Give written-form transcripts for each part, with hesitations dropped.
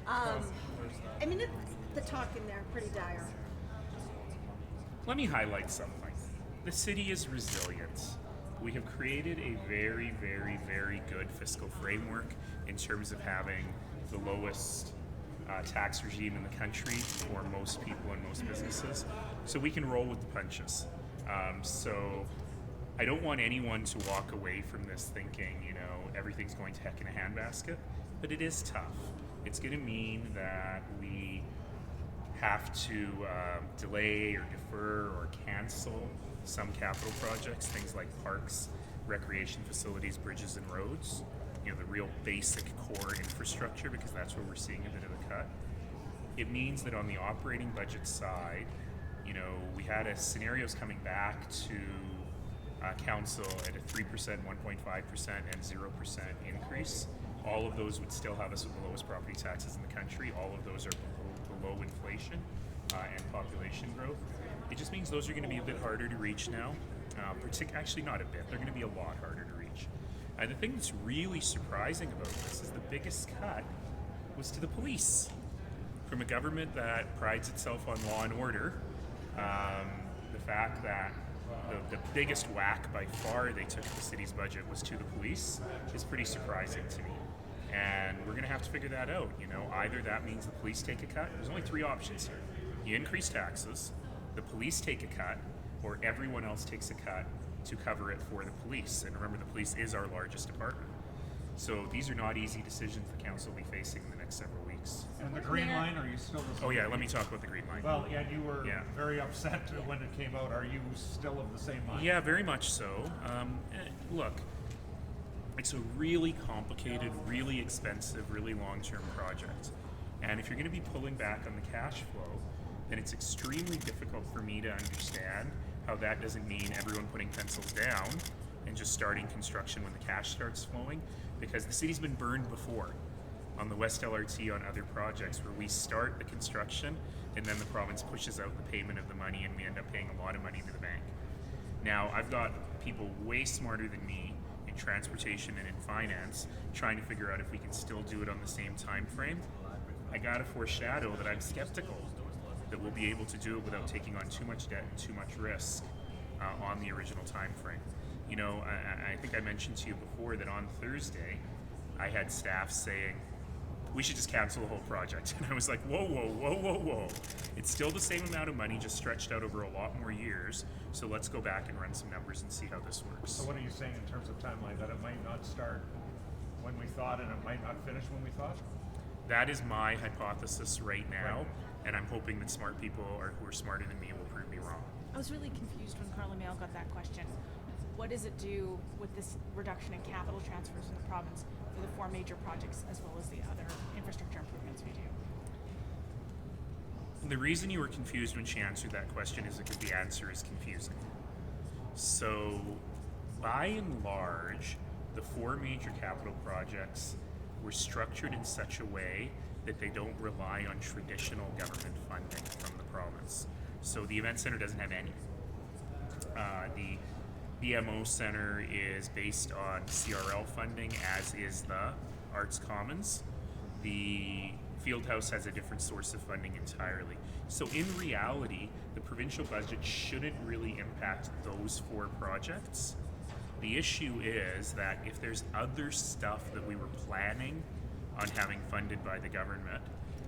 I mean, the talk in there pretty dire. Let me highlight something. The city is resilient. We have created a very, very, very good fiscal framework in terms of having the lowest tax regime in the country for most people and most businesses. So we can roll with the punches. So I don't want anyone to walk away from this thinking, everything's going to heck in a handbasket, but it is tough. It's going to mean that we have to delay or defer or cancel some capital projects, things like parks, recreation facilities, bridges, and roads. The real basic core infrastructure, because that's where we're seeing a bit of a cut. It means that on the operating budget side, we had scenarios coming back to council at a 3%, 1.5%, and 0% increase. All of those would still have us with the lowest property taxes in the country. All of those are below inflation and population growth. It just means those are going to be a bit harder to reach now. Actually, not a bit. They're going to be a lot harder to reach. The thing that's really surprising about this is the biggest cut was to the police. From a government that prides itself on law and order, the fact that the biggest whack by far they took at the city's budget was to the police is pretty surprising to me. And we're going to have to figure that out. Either that means the police take a cut. There's only three options here. You increase taxes, the police take a cut, or everyone else takes a cut to cover it for the police. And remember, the police is our largest department. So these are not easy decisions the council will be facing in the next several weeks. And the Green Line, are you still the same? Oh yeah, let me talk about the Green Line. Well, yeah, you were very upset when it came out. Are you still of the same mind? Yeah, very much so. Look, it's a really complicated, really expensive, really long-term project. And if you're going to be pulling back on the cash flow, then it's extremely difficult for me to understand how that doesn't mean everyone putting pencils down and just starting construction when the cash starts flowing, because the city's been burned before on the West LRT, on other projects where we start the construction and then the province pushes out the payment of the money and we end up paying a lot of money to the bank. Now, I've got people way smarter than me in transportation and in finance trying to figure out if we can still do it on the same time frame. I gotta foreshadow that I'm skeptical that we'll be able to do it without taking on too much debt and too much risk on the original time frame. I think I mentioned to you before that on Thursday, I had staff saying, we should just cancel the whole project. And I was like, whoa, whoa, whoa, whoa, whoa. It's still the same amount of money, just stretched out over a lot more years. So let's go back and run some numbers and see how this works. So what are you saying in terms of timeline? That it might not start when we thought and it might not finish when we thought? That is my hypothesis right now. Right. And I'm hoping that smart people who are smarter than me will prove me wrong. I was really confused when Carla Mail got that question. What does it do with this reduction in capital transfers from the province for the four major projects as well as the other infrastructure improvements we do? The reason you were confused when she answered that question is because the answer is confusing. So, by and large, the four major capital projects were structured in such a way that they don't rely on traditional government funding from the province. So the Event Centre doesn't have any. The BMO Centre is based on CRL funding, as is the Arts Commons. The Fieldhouse has a different source of funding entirely. So in reality, the provincial budget shouldn't really impact those four projects. The issue is that if there's other stuff that we were planning on having funded by the government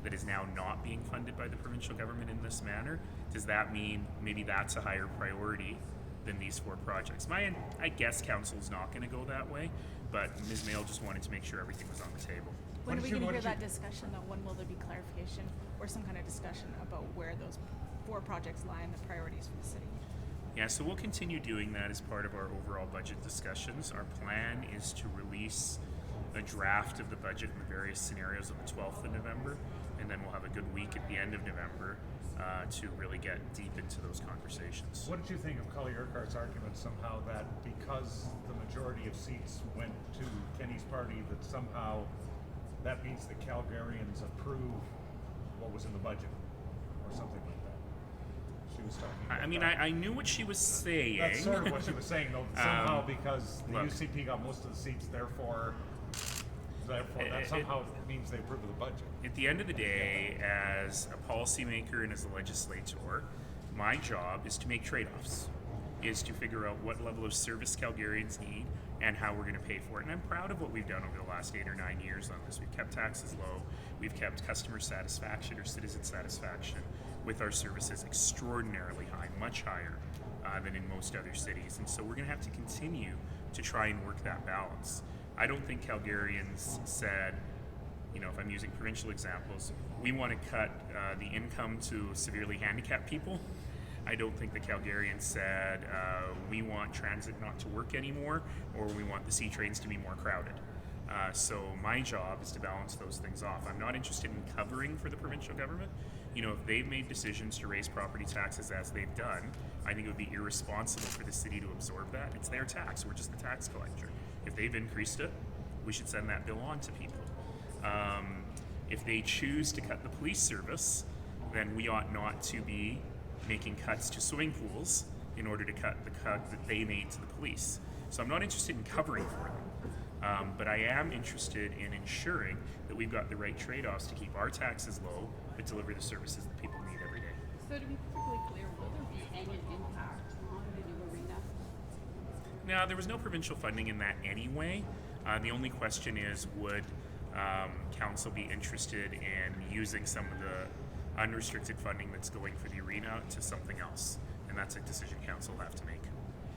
that is now not being funded by the provincial government in this manner, does that mean maybe that's a higher priority than these four projects? I guess council's not going to go that way, but Ms. Mail just wanted to make sure everything was on the table. When are we going to hear that discussion, though? When will there be clarification or some kind of discussion about where those four projects lie and the priorities for the city? Yeah, so we'll continue doing that as part of our overall budget discussions. Our plan is to release a draft of the budget in the various scenarios on the 12th of November, and then we'll have a good week at the end of November to really get deep into those conversations. What did you think of Cully Urquhart's argument somehow that because the majority of seats went to Kenny's party, that somehow that means the Calgarians approve what was in the budget or something like that? She was talking about I knew what she was saying. That's sort of what she was saying, though. Somehow because the UCP got most of the seats, therefore therefore that somehow means they approve of the budget. At the end of the day, as a policymaker and as a legislator, my job is to make trade-offs, is to figure out what level of service Calgarians need and how we're going to pay for it. And I'm proud of what we've done over the last 8 or 9 years on this. We've kept taxes low. We've kept customer satisfaction or citizen satisfaction with our services extraordinarily high, much higher than in most other cities. And so we're going to have to continue to try and work that balance. I don't think Calgarians said, you know, if I'm using provincial examples, we want to cut the income to severely handicapped people. I don't think the Calgarians said we want transit not to work anymore, or we want the C trains to be more crowded. So my job is to balance those things off. I'm not interested in covering for the provincial government. You know, if they've made decisions to raise property taxes as they've done, I think it would be irresponsible for the city to absorb that. It's their tax. We're just the tax collector. If they've increased it, we should send that bill on to people. If they choose to cut the police service, then we ought not to be making cuts to swimming pools in order to cut the cut that they made to the police. So I'm not interested in covering for them, but I am interested in ensuring that we've got the right trade-offs to keep our taxes low, but deliver the services that people need every day. So to be perfectly clear, will there be any impact on the new arena? Now, there was no provincial funding in that anyway. The only question is, would council be interested in using some of the unrestricted funding that's going for the arena to something else? And that's a decision council will have to make. Can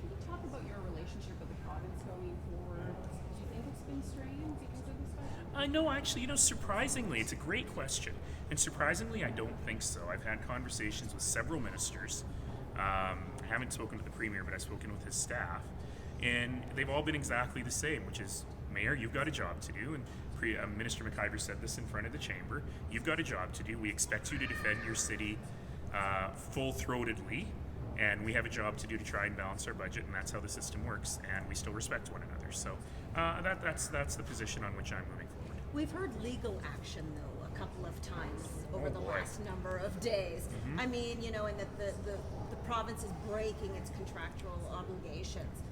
you talk about your relationship with the province going forward? Do you think it's been strained because of this budget? No, actually, you know, surprisingly, it's a great question. And surprisingly, I don't think so. I've had conversations with several ministers. I haven't spoken to the Premier, but I've spoken with his staff. And they've all been exactly the same, which is, Mayor, you've got a job to do. And Minister McIver said this in front of the chamber. You've got a job to do. We expect you to defend your city full-throatedly. And we have a job to do to try and balance our budget, and that's how the system works. And we still respect one another. So that's the position on which I'm moving forward. We've heard legal action, though, a couple of times over the boy. last number of days. I mean, you know, and that the province is breaking its contractual obligations.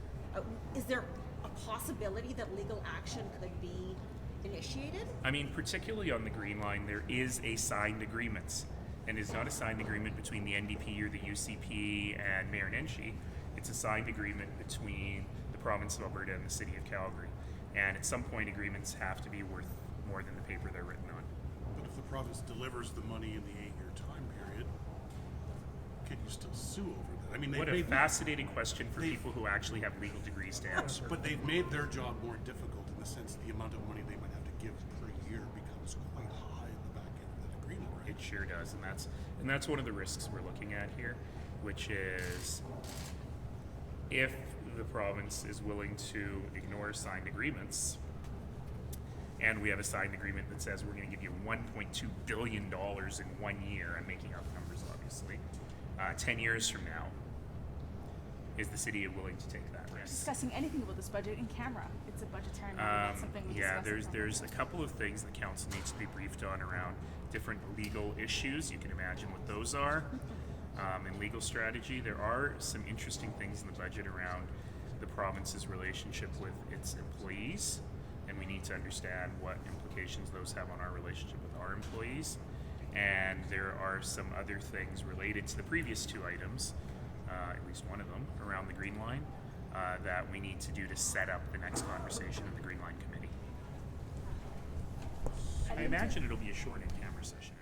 Is there a possibility that legal action could be initiated? I mean, particularly on the Green Line, there is a signed agreement. And it's not a signed agreement between the NDP or the UCP and Mayor Nenshi. It's a signed agreement between the province of Alberta and the city of Calgary. And at some point, agreements have to be worth more than the paper they're written on. But if the province delivers the money in the 8-year time period, can you still sue over that? I mean, What a fascinating question for people who actually have legal degrees to answer. but they've made their job more difficult in the sense the amount of money they might have to give per year becomes quite high in the back end of that agreement, right? It sure does, and that's one of the risks we're looking at here, which is if the province is willing to ignore signed agreements, and we have a signed agreement that says we're going to give you $1.2 billion in 1 year, I'm making up numbers obviously, 10 years from now, is the city willing to take that risk? Discussing anything about this budget in camera. It's a budgetary matter. That's something we Yeah, discuss. there's a couple of things the council needs to be briefed on around different legal issues. You can imagine what those are. In legal strategy, there are some interesting things in the budget around the province's relationship with its employees, and we need to understand what implications those have on our relationship with our employees. And there are some other things related to the previous two items, at least one of them, around the Green Line, that we need to do to set up the next conversation of the Green Line Committee. I imagine it'll be a short in-camera session.